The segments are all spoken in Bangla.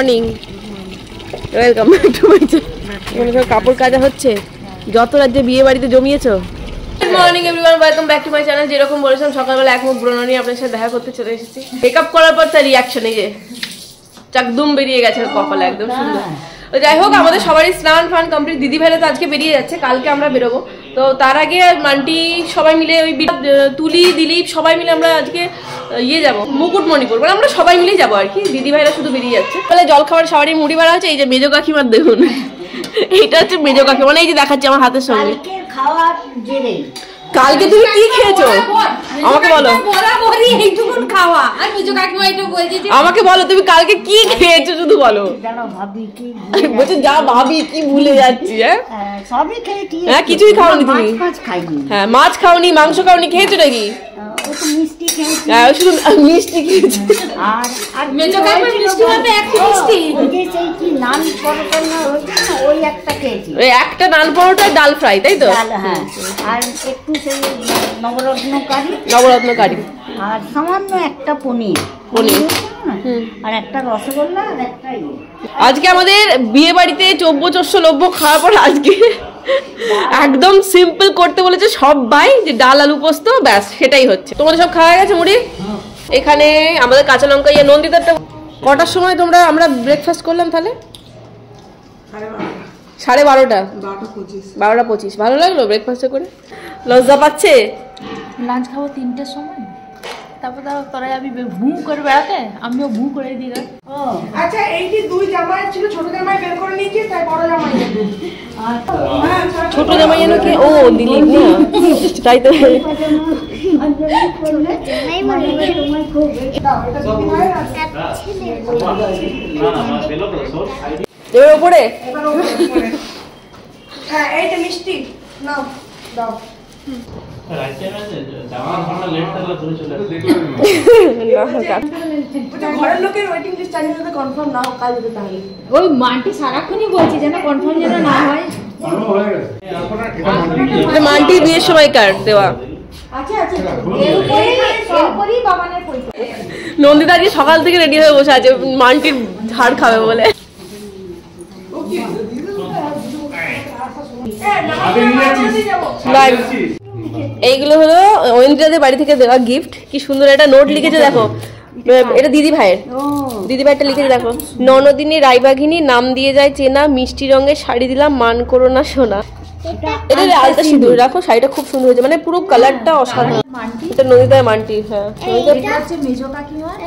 Morning, welcome back to my channel. সব কাপড় কাচা হচ্ছে, যত রাজ্যে বিয়ে বাড়িতে জমিয়েছো। Good morning everyone, welcome back to my channel. যেরকম বলেছিলাম সকালবেলা এক মুখ ব্রণ নিয়ে আপনার সাথে দেখা করতে চলে এসেছি। মেকআপ করার পর তার রিয়াকশন এই যে চাকদুম বেরিয়ে গেছে কপালে, একদম সুন্দর। তো যাই হোক, আমাদের সবারই স্নান ফান কমপ্লিট। দিদি ভাইরা তো আজকে বেরিয়ে যাচ্ছে, কালকে আমরা বেরোবো। তো তার আগে মান্টি সবাই মিলে ওই তুলি দিলীপ সবাই মিলে আমরা আজকে যাবো মুকুটমণিপুর, মানে আমরা সবাই মিলেই যাবো আর কি। দিদি ভাইরা শুধু বেরিয়ে যাচ্ছে। তাহলে জল খাবার সবারই মুড়ি বাড়া হচ্ছে। এই যে মেজো কাকিমার দেখুন, এইটা হচ্ছে মেজো কাকিমা, মানে এই যে দেখাচ্ছি আমার হাতের সঙ্গে। কালকে তুমি কি খেয়েছো আমাকে বলো, আমাকে বলো তুমি কালকে কি খেয়েছো, শুধু বলো। বলছো যা ভাবি কি ভুলে যাচ্ছি। হ্যাঁ কিছুই খাওনি তুমি? হ্যাঁ মাছ খাওনি, মাংস খাওনি, খেয়েছো নাকি? হ্যাঁ শুধু মিষ্টি খেয়েছি। ওই একটা নান পরোটা ডাল ফ্রাই, তাই তো? নবরত্ন কারি আর সামান্য একটা পনির আর একটা রসগোল্লা আর একটা। আজকে আমাদের বিয়ে বাড়িতে চব্য লব্য খাওয়ার পর আজকে একদম সিম্পল করতে বলেছে সবাই, যে ডাল আলু পোস্ত, ব্যাস সেটাই হচ্ছে। তোমাদের সব খাওয়া গেছে মুড়ি? এখানে আমাদের কাঁচা লঙ্কা নন্দিতারটা। কটার সময় আমরা ব্রেকফাস্ট করলাম তাহলে? 12:30, 12:25। ভালো লাগলো ব্রেকফাস্ট করে? লজ্জা পাচ্ছে? লাঞ্চ খাবো 3টের সময়, তারপর তোরা যাবি ভু করে বেড়াতে, আমিও ভু করে দিই। আচ্ছা এইটি দুই জামাই ছিল, ছোট জামাই বের করে নিয়েছি, তাই বড় জামাই ছোট জামাই যেন কি? ও দিলীপ না, তাই তো। এবার ওপরে এইটা মিষ্টি নাও দাও। ঘরের লোকের ওয়েটিং লিস্ট আগে যদি কনফার্ম না হোক কাল যেতে, তাহলে ওই মানটি সারাক্ষণই বলছি যেন কনফার্ম যেন না হয়। মানটি বিয়ের সময় কার্ড দেওয়া। নন্দিতা আজকে সকাল থেকে রেডি হয়ে বসে আছে, মানটির ঝাড় খাবে বলে। এইগুলো হলো ঐন্দ্রিয়াদের বাড়ি থেকে দেওয়া গিফট। কি সুন্দর একটা নোট লিখেছে দেখো, এটা দিদি ভাইয়েরটা লিখেছে দেখো। ননদিনী রায়বাঘিনী, নাম দিয়ে যায় চেনা, মিষ্টি রঙের শাড়ি দিলাম, মান করো না সোনা। এটা আলতা সিঁদুর রাখো, শাড়িটা খুব সুন্দর হয়েছে, মানে পুরো কালারটা অসাধারণ। এটা নন্দিতার মানটি। হ্যাঁ মেজো কাকিমার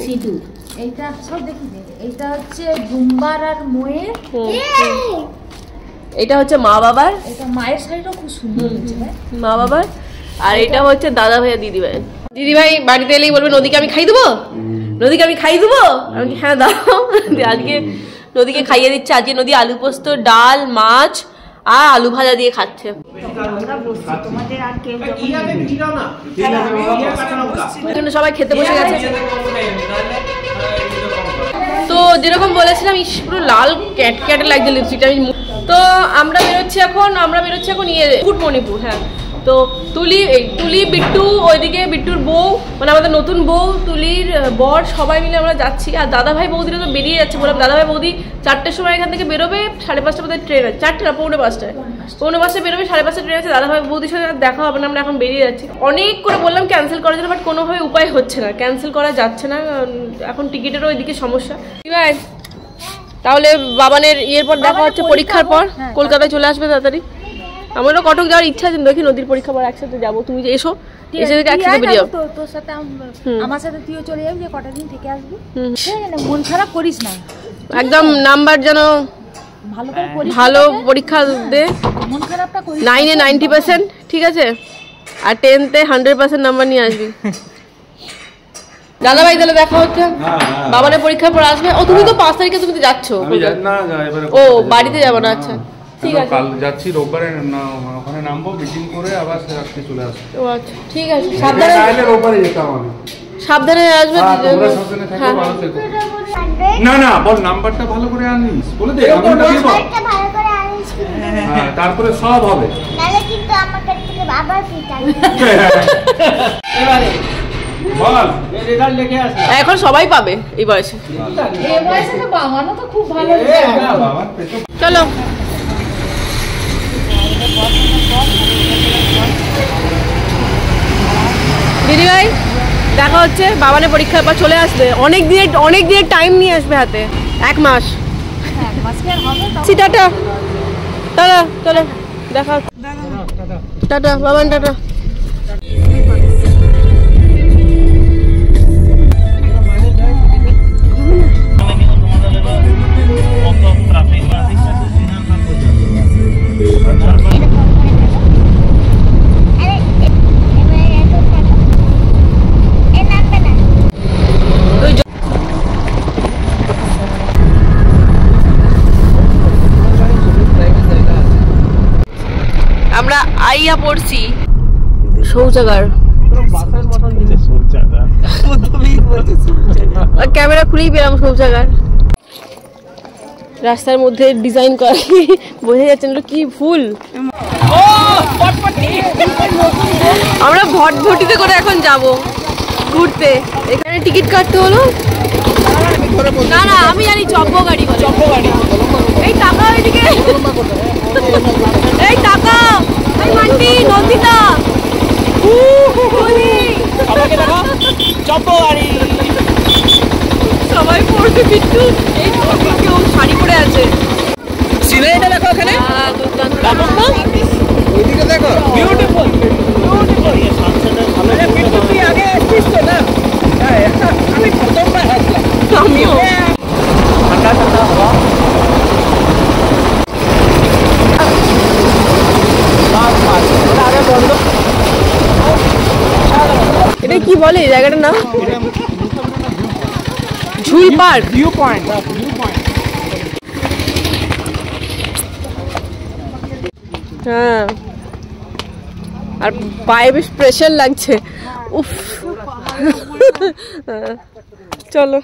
সিঁদুর, এইটা সব দেখি। এইটা হচ্ছে গুম্বার আর ময়ের, এটা হচ্ছে মা বাবার। এটা মায়ের শাড়িটাও খুব সুন্দর হয়েছে মা বাবার। আর এটা হচ্ছে দাদা ভাই আর দিদি ভাই। দিদি ভাই বাড়িতে এলেই বলবে নদীকে আমি খাই দেবো, নদীকে আমি খাই দেবো। আমি হ্যাঁ দাও। আজকে নদীকে খাইয়ে দিচ্ছে। আজকে নদী আলু পোস্ত, ডাল, মাছ আর আলু ভাজা দিয়ে খাচ্ছে। সবাই খেতে বসে গেছে। তো যেরকম বলেছিলাম, পুরো লাল ক্যাট লাগছে লিপস্টিকটা। তো আমরা বেরোচ্ছি এখন মুকুটমণিপুর। হ্যাঁ তো তুলি বিট্টু, ওইদিকে বিট্টুর বউ, মানে আমাদের নতুন বউ, তুলির বর, সবাই মিলে আমরা যাচ্ছি। আর দাদা ভাই বৌদিরা তো বেরিয়ে যাচ্ছে। বললাম দাদা ভাই বৌদি 4টের সময় এখান থেকে বেরোবে, 5:30 বোধহয় ট্রেন আছে। 4টে না 5:45 বেরোবে, 5:30 ট্রেন আছে। দাদা ভাই বৌদির সাথে দেখা হবে না, আমরা এখন বেরিয়ে যাচ্ছি। অনেক করে বললাম ক্যান্সেল করার জন্য, বাট কোনোভাবে উপায় হচ্ছে না, ক্যান্সেল করা যাচ্ছে না। এখন টিকিটেরও ওইদিকে সমস্যা। তাহলে বাবানের ইয়ের পর দেখা হচ্ছে, পরীক্ষার পর কলকাতায় চলে আসবে তাড়াতাড়ি। আমারও কটক যাওয়ার ইচ্ছা আছে, দেখি নদীর পরীক্ষা পর একসাথে যাবো। তুমি এসো, এসে একসাথে বেরিয়ে যাবো। তোর সাথে আমার সাথে তুইও চলে যাবি, যে কটা দিন থেকে আসবি। মন খারাপ করিস না, একদম নাম্বার যেন ভালো পরীক্ষা দে। মন খারাপটা করিস। 9-এ 90%, ঠিক আছে? আর 10তে 100% নাম্বার নিয়ে আসবি। দাদা ভাই তাহলে দেখা হচ্ছে, বাবানের পরীক্ষার পর আসবে। ও তুমি তো 5 তারিখে তুমি তো যাচ্ছ। ও বাড়িতে যাবো না? আচ্ছা ঠিক আছে, কাল যাচ্ছি রোববারে, ওখানে নামবো, মিটিং করে আবার রাত্রে চলে আসবো। ও আচ্ছা ঠিক আছে, সাবধানে রোববারে যেতাম আমি। সাবধানে আসবে। না না বল, নাম্বারটা ভালো করে আনিস বলে দে, আমি বলবো তারপরে সব হবে। নালে কিন্তু আমার কাছ থেকে বাবার ফিট আসবে। এবারে এখন সবাই পাবে এই বয়সে। এই বয়সে তো বাবানো তো খুব ভালো। চলো দিদি ভাই দেখা হচ্ছে। বাবানের পরীক্ষার পর চলে আসবে, অনেক দিনের টাইম নিয়ে আসবে হাতে, 1 মাস। টাটা টাটা, চলো দেখা, টাটা বাবান, টাটা। আমরা আইয়া পড়ছি শৌচাগার। ক্যামেরা খুলেই পেলাম শৌচাগার। রাস্তার মধ্যে ডিজাইন করা, বোঝা যাচ্ছে না কি ফুল। আমরা ভটভটিতে করে এখন যাব ঘুরতে। এখানে টিকিট কাটতে হলো। না না আমি জানি চব্ব গাড়ি, এই টাকা ওইদিকে, এই টাকা, এই মান্টি নন্দিতা, সবাই পড়বে বিট্টু। এই কেউ শাড়ি পরে আছে, সিনারিটা দেখো এখানে, ওইদিকে দেখো, বিউটিফুল বিট্টু, তুই আগে আসছিস তো না? আমি প্রথমবার আসলাম। আমিও। ঠান্ডা ঠান্ডা হাওয়া। এটা কি বলে জায়গাটার নাম? ঝুল পার্ক, ভিউ পয়েন্ট। হ্যাঁ, আর পায়ে বেশ প্রেশার লাগছে। উফ, চলো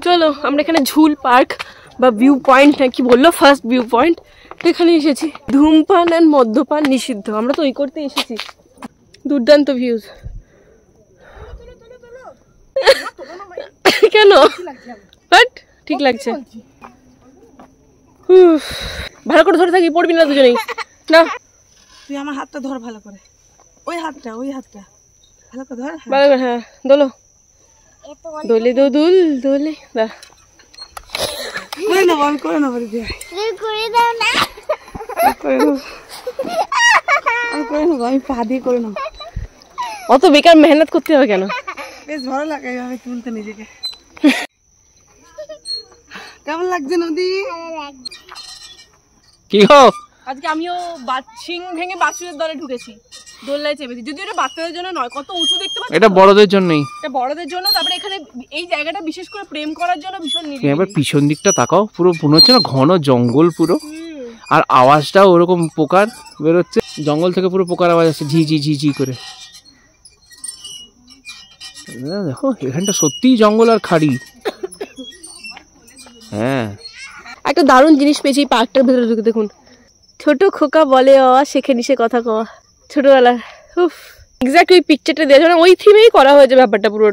চলো আমরা এখানে ঝুল পার্ক বা ভিউ পয়েন্ট না কি বললো, ফার্স্ট ভিউ পয়েন্ট, এখানে এসেছি। ধূমপান আর মদ্যপান নিষিদ্ধ, আমরা তো ওই করতে এসেছি। দুর্দান্ত ভিউজ। কেন বাট ঠিক লাগছে। ভালো করে ধরে থাকি, পড়বি না দুজনেই না। তুই আমার হাতটা ধর ভালো করে, ওই হাতটা ভালো করে ধর, ভালো করে। হ্যাঁ দোলো, দোলে দোদুল দোলে। দা করে নেবো, আমি করে নেবো দিদি, আমি পা দিয়ে করে নেবো। অত বেকার মেহনত করতে হবে কেন? বেশ ভালো লাগে আমি তুলতে নিজেকে। কেমন লাগছে নদী? কি হো, আজকে আমিও সিং ভেঙে বাছুরের দলে ঢুকেছি, দোলনায় চেপেছি। যদিও এটা বাচ্চাদের জন্য নয়, কত উঁচু দেখতে পাচ্ছ, এটা বড়দের জন্যই, এটা বড়দের জন্য। তারপরে এখানে এই জায়গাটা বিশেষ করে প্রেম করার জন্য ভীষণ নিরাপদ। এবার পিছন দিকটা তাকাও, পুরো মনে হচ্ছে না ঘন জঙ্গল পুরো, আর আওয়াজটাও ওরকম পোকার বেরোচ্ছে জঙ্গল থেকে, পুরো পোকার আওয়াজ আসছে ঝি ঝি ঝি ঝি করে। দেখো এখানটা সত্যিই জঙ্গল আর খাড়ি। হ্যাঁ, একটা দারুণ জিনিস পেয়েছি পার্কটার ভেতরে ঢুকে। দেখুন, ছোট খোকা বলে শেখে নিশে কথা কওয়া, ছোটবেলা। উফ, এক্স্যাক্ট ওই পিকচারটা দেওয়া যায়, ওই থিমেই করা হয়েছে ব্যাপারটা পুরো।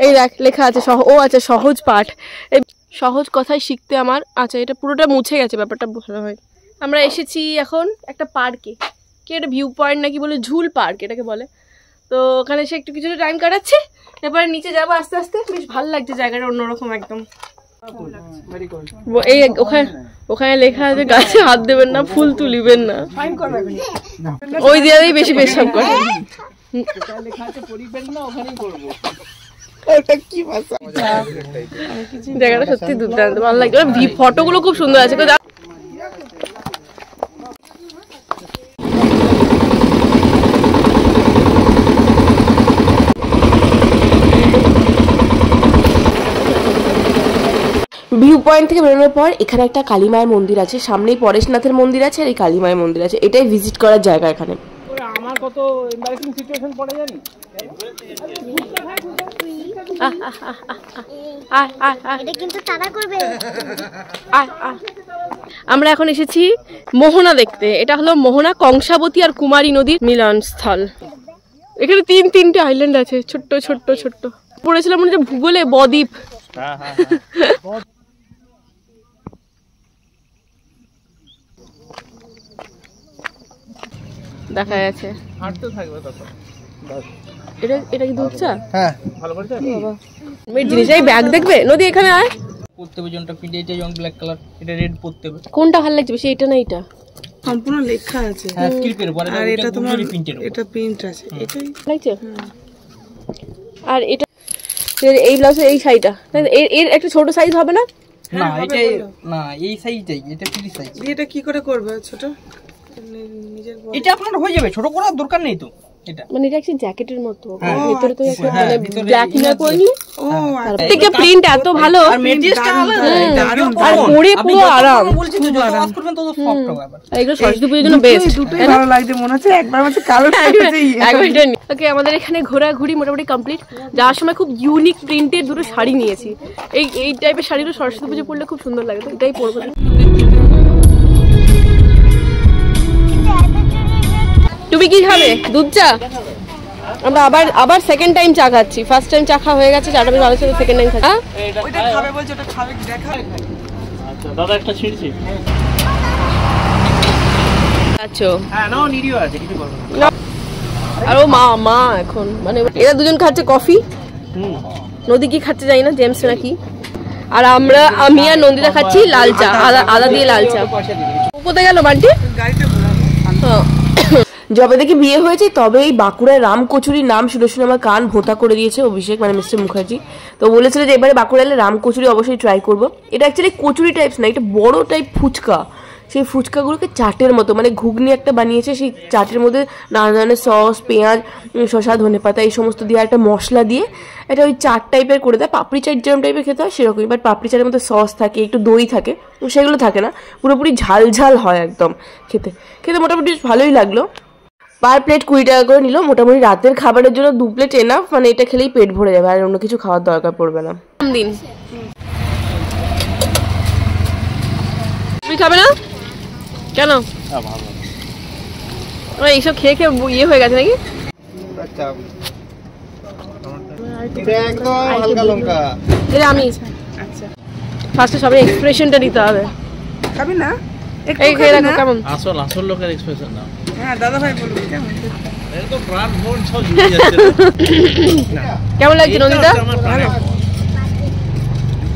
এই দেখ লেখা আছে আচ্ছা সহজ পাঠ, এই সহজ কথাই শিখতে আমার। আচ্ছা এটা পুরোটা মুছে গেছে, ব্যাপারটা ভালো হয়। আমরা এসেছি এখন একটা পার্কে, কি একটা ভিউ পয়েন্ট নাকি বলে, ঝুল পার্ক এটাকে বলে। তো ওখানে এসে একটু কিছুটা টাইম কাটাচ্ছি, এরপরে নিচে যাবো আস্তে আস্তে। বেশ ভালো লাগছে জায়গাটা, অন্যরকম একদম। এই ওখানে লেখা আছে গাছে হাত দেবেন না, ফুল তুলিবেন না, ওই দিয়েই বেশি পেশাব করে। জায়গাটা সত্যি দুর্দান্ত, ভালো লাগছে। ফটোগুলো খুব সুন্দর আছে। ভিউ পয়েন্ট থেকে বেরোনোর পর এখানে একটা কালী মায়ের মন্দির আছে, সামনেই পরেশনাথের মন্দির আছে, আর এই কালী মায়ের মন্দির আছে। এটাই ভিজিট করার জায়গা এখানে। আমার কত এমবারেসিং সিচুয়েশন পড়ে জানি। এটা কিন্তু তাড়া করবে। আমরা এখন এসেছি মোহনা দেখতে। এটা হলো মোহনা, কংসাবতী আর কুমারী নদীর মিলনস্থল। এখানে তিনটে আইল্যান্ড আছে, ছোট্ট ছোট্ট ছোট্ট। পড়েছিলাম মনে হচ্ছে ভূগোলে বদ্বীপ। দেখা যাচ্ছে হাঁটতে থাকবে তখন। এটা কি দুধচা? হ্যাঁ ভালো করে বাবা জিনিসটাই ব্যাগ দেখবে। নদী এখানে আয়। পড়তে হবে জনটা প্রিন্ট, এটা যেমন ব্ল্যাক কালার, এটা রেড পড়তে হবে। কোনটা ভালো লাগছে বেশি, এটা না এটা? সম্পূর্ণ লেখা আছে। হ্যাঁ স্ক্রিপ্টের পরে আর এটা তোমার প্রিন্টের এটা প্রিন্ট আছে, এটাই লাগছে। আর এটা এই ব্লাউজের এই শাড়িটা এর একটা ছোট সাইজ হবে না? না এটাই না, এই সাইজটাই, এটা ফ্রি সাইজ। এটা কি করে করবে ছোট? নিজের এটা আপনার হয়ে যাবে, ছোট করার দরকার নেই তো। এটা মানে এটা একটা জ্যাকেটের মতো, ভিতরে তো একটা মানে ব্ল্যাক ইনার পরে নি। ও প্রত্যেকটা প্রিন্ট এত ভালো, আর মেটেরিয়ালটা আলাদা, আর পরে পুরো আরাম। বলছি তো যত কাজ করবেন তত সফট হবে। আবার এগুলো সরস্বতী পুজোর জন্য বেস্ট। দুটোই ভালো লাগছে, মনে হচ্ছে একবার হচ্ছে কালো ওকে আমাদের এখানে ঘোরাঘুরি মোটামুটি কমপ্লিট। যাওয়ার সময় খুব ইউনিক প্রিন্টের দুটো শাড়ি নিয়েছি। এই টাইপের শাড়িগুলো সরস্বতী পুজো পরলে খুব সুন্দর লাগে, তো এটাই পরবো। তুমি কি খাবে? দুধ চা? আমরা আবার সেকেন্ড টাইম চা খাচ্ছি। ফার্স্ট টাইম চা খাওয়া হয়ে গেছে, চাটা বেশ ভালো ছিল, সেকেন্ড টাইম খাচ্ছি। ওইটা খাবে বলছে, ওটা খাবে দেখা। আচ্ছা দাদা একটা ছিড়ছি। আচ্ছা হ্যাঁ নাও, নিডিও আছে, কিছু বলবো না। আর ও মা এখন মানে এরা দুজন খাচ্ছে কফি, নদী কি খাচ্ছে জানি না, জেমস নাকি। আর আমি আর নন্দিতা খাচ্ছি লাল চা, আদা দিয়ে লাল চা। কোথায় গেল বান্টি? গাড়িতে যবে থেকে বিয়ে হয়েছে তবে এই বাঁকুড়ায় রাম কচুরির নাম শুনে শুনে আমার কান ভোঁতা করে দিয়েছে অভিষেক, মানে মিস্টার মুখার্জি। তো বলেছিল যে এবারে বাঁকুড়া এলে রাম কচুরি অবশ্যই ট্রাই করবো। এটা অ্যাকচুয়ালি কচুরি টাইপস না, এটা বড় টাইপ ফুচকা। সেই ফুচকাগুলোকে চাটের মতো মানে ঘুগনি একটা বানিয়েছে, সেই চাটের মধ্যে নানা ধরনের সস, পেঁয়াজ, শসা, ধনেপাতা এই সমস্ত দিয়ে একটা মশলা দিয়ে এটা ওই চাট টাইপের করে দেয়। পাপড়ি চাট যেরকম টাইপের খেতে হয় সেরকমই, বাট পাপড়ি চাটের মধ্যে সস থাকে, একটু দই থাকে, সেগুলো থাকে না, পুরোপুরি ঝাল ঝাল হয় একদম। খেতে মোটামুটি ভালোই লাগলো। পার প্লেট 20 টাকা করে নিল। মোটামুটি রাতের খাবারের জন্য 2 প্লেট এনাফ, মানে এটা খেলেই পেট ভরে যাবে, আর অন্য কিছু খাওয়ার দরকার পড়বে না। দিন তুমি খাবে না কেন? এইসব খেয়ে ইয়ে হয়ে গেছে নাকি? একদম হালকা লঙ্কা। আমি আচ্ছা ফার্স্টে সবাই এক্সপ্রেশনটা দিতে হবে। খাবি না? এই খেয়ে রাখো কেমন? আসল লোকের এক্সপ্রেশন নাও। হ্যাঁ দাদা ভাই বলুন কেমন? এর তো প্রাণ মন সব জুড়ে যাচ্ছে। কেমন লাগছে নন্দিতা?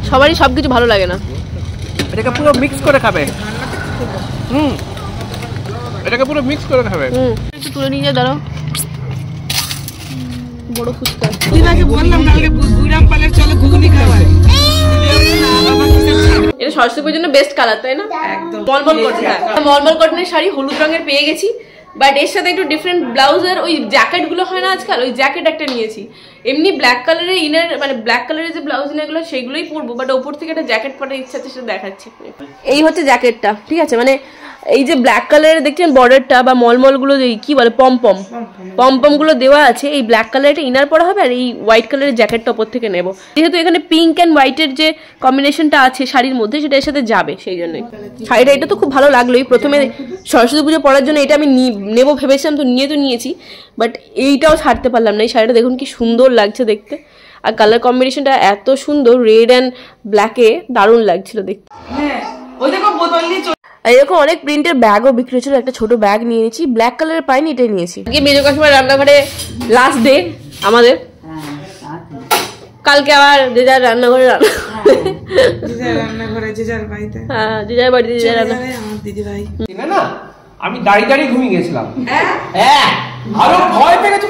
সবারই সবকিছু ভালো লাগে না। এটাকে পুরো মিক্স করে খাবে। এটাকে পুরো মিক্স করে খাবে। একটু তুলে নিয়ে যা, দাঁড়াও। বড় ফুচকা দিদাকে বললাম কালকে বুড়াম পালে চলো ঘুগনি খাওয়াই। এটা সরস্বতী পুজোর জন্য বেস্ট কালার, তাই না? একদম মলমল কটন, মলমল কটনের শাড়ি হলুদ রঙের পেয়ে গেছি, বাট এর সাথে একটু ডিফারেন্ট ব্লাউজের ওই জ্যাকেট গুলো হয় না আজকাল, ওই জ্যাকেট একটা নিয়েছি। এমনি ব্ল্যাক কালারের ইনার, মানে ব্ল্যাক কালারের যে ব্লাউজ ইনারগুলো সেগুলোই পরবো, বাট ওপর থেকে একটা জ্যাকেট পরার ইচ্ছা আছে, সেটা দেখাচ্ছি। এই হচ্ছে জ্যাকেটটা, ঠিক আছে? মানে এই যে ব্ল্যাক কালারের দেখছেন বর্ডারটা বা মলমল গুলো কি বলে পম গুলো দেওয়া আছে, এই ব্ল্যাক কালারের ইনার পরা হবে, আর এই হোয়াইট কালারের জ্যাকেটটা ওপর থেকে নেব। যেহেতু এখানে পিঙ্ক অ্যান্ড হোয়াইটের যে কম্বিনেশনটা আছে শাড়ির মধ্যে, সেটা এর সাথে যাবে, সেই জন্যই শাড়িটা। এটা তো খুব ভালো লাগলোই। প্রথমে সরস্বতী পুজো পরার জন্য এটা আমি নেবো ভেবেছিলাম, তো নিয়েছি, বাট এইটাও ছাড়তে পারলাম না। এই শাড়িটা দেখুন কি সুন্দর লাগছে দেখতে, আর কালার কম্বিনেশনটা এত সুন্দর, রেড অ্যান্ড ব্ল্যাকে দারুণ লাগছিল দেখতে। এরকম অনেক প্রিন্টের ব্যাগও বিক্রি হচ্ছিল, একটা ছোট ব্যাগ নিয়ে নিয়েছি, ব্ল্যাক কালারের পাইনি, এটাই নিয়েছি। আজকে মেজো কাকিমার রান্নাঘরে লাস্ট ডে আমাদের। কালকে আবার যে যার রান্নাঘরে রান্নাঘরে যে যার বাড়িতে, হ্যাঁ যে যার বাড়িতে যে যার রান্না। আমার দিদি ভাই না আমি দাঁড়িয়ে ঘুমিয়ে গেছিলাম। হ্যাঁ আরো ভয় পেয়ে গেছে।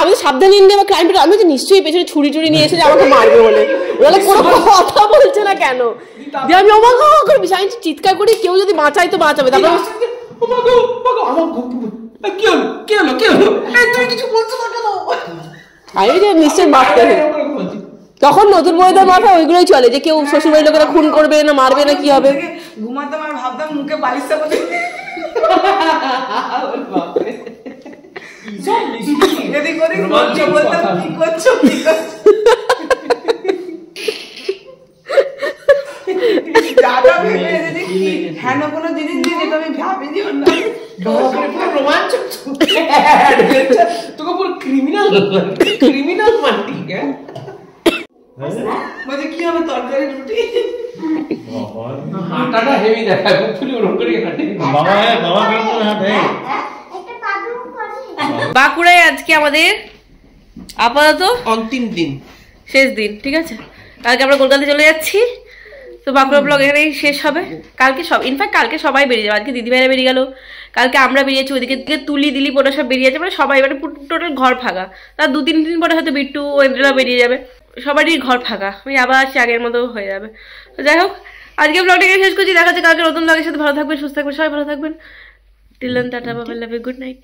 আমি সাবধানে নিয়ে ক্রাইম পেটে, আমি তো নিশ্চয়ই পেছনে ছুরি নিয়ে এসে আমাকে মারবে বলে, ওরা কোনো কথা বলছে না কেন, যে আমি অবাক করে বিশাল চিৎকার করি, কেউ যদি বাঁচাই তো বাঁচাবে। তারপর আমি যে নিশ্চয়ই মারতে, তখন নতুন বইদের মাথা ওইগুলোই চলে, যে কেউ শ্বশুরবাড়ির লোকেরা খুন করবে না মারবে না কি হবে। ঘুমাতাম আর ভাবতাম মুখে বালিশ চাপাতে, যদি করি বলতাম কি করছো দাদা ভেবে যদি হেন কোনো তোকে পুরো ক্রিমিনাল মানটি। বলছে কি হবে তরকারি রুটি? হাঁটাটা হেভি দেখায়, ফুলি ওরকম করে হাঁটে। বাবা কিন্তু হাঁটে। বাঁকুড়ায় আজকে আমাদের আপাতত অন্তিম দিন, শেষ দিন, ঠিক আছে? কালকে আমরা কলকাতায় চলে যাচ্ছি। তো বাঁকুড়া ব্লগ এখানেই শেষ হবে। কালকে ইনফ্যাক্ট কালকে সবাই বেরিয়ে যাবে। আজকে দিদিভাইরা বেরিয়ে গেল, কালকে আমরা বেরিয়েছি, ওদিকে তুলি দিলি ওটা সব বেরিয়ে যাবে, মানে সবাই, মানে টোটাল ঘর ফাঁকা। তার 2-3 দিন পরে হয়তো বিট্টু ওয়েন্দ্রা বেরিয়ে যাবে, সবারই ঘর ফাঁকা, ওই আবার সে আগের মতো হয়ে যাবে। তো যাই হোক, আজকে ব্লগটা এখানে শেষ করছি। দেখা যাচ্ছে কালকে নতুন ব্লগের সাথে। ভালো থাকবেন, সুস্থ থাকবেন, সবাই ভালো থাকবেন। Till then, tata, bye bye, love you, good night.